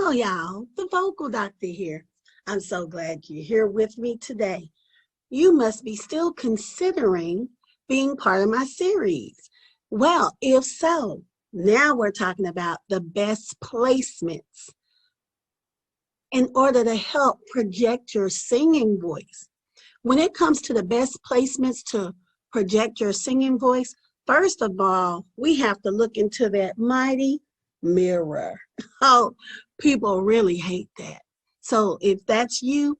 Hello, y'all. The vocal doctor here. I'm so glad you're here with me today. You must be still considering being part of my series. Well, if so, now we're talking about the best placements in order to help project your singing voice. When it comes to the best placements to project your singing voice, first of all, we have to look into that mighty mirror. Oh, people really hate that. So if that's you,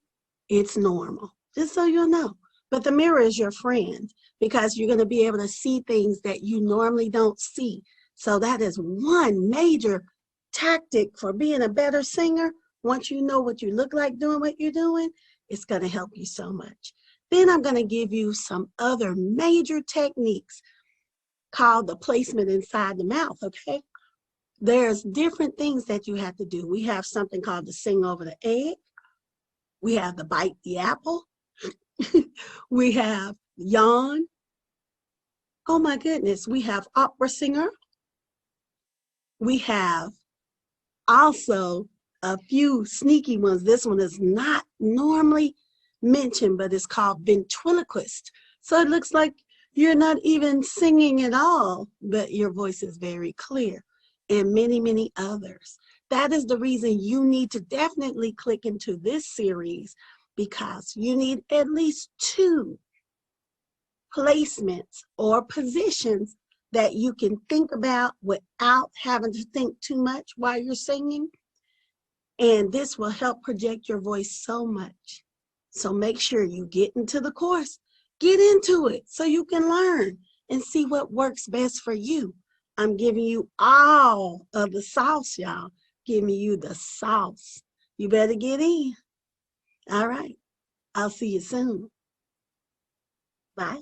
it's normal, just so you'll know. But the mirror is your friend because you're going to be able to see things that you normally don't see. So that is one major tactic for being a better singer. Once you know what you look like doing what you're doing, it's going to help you so much. Then I'm going to give you some other major techniques called the placement inside the mouth, okay? There's different things that you have to do. We have something called the sing over the egg. We have the bite the apple. We have yawn. Oh my goodness, we have opera singer. We have also a few sneaky ones. This one is not normally mentioned, but it's called ventriloquist. So it looks like you're not even singing at all, but your voice is very clear, and many, many others. That is the reason you need to definitely click into this series, because you need at least 2 placements or positions that you can think about without having to think too much while you're singing. And this will help project your voice so much. So make sure you get into the course, get into it so you can learn and see what works best for you. I'm giving you all of the sauce, y'all. Giving you the sauce. You better get in. All right. I'll see you soon. Bye.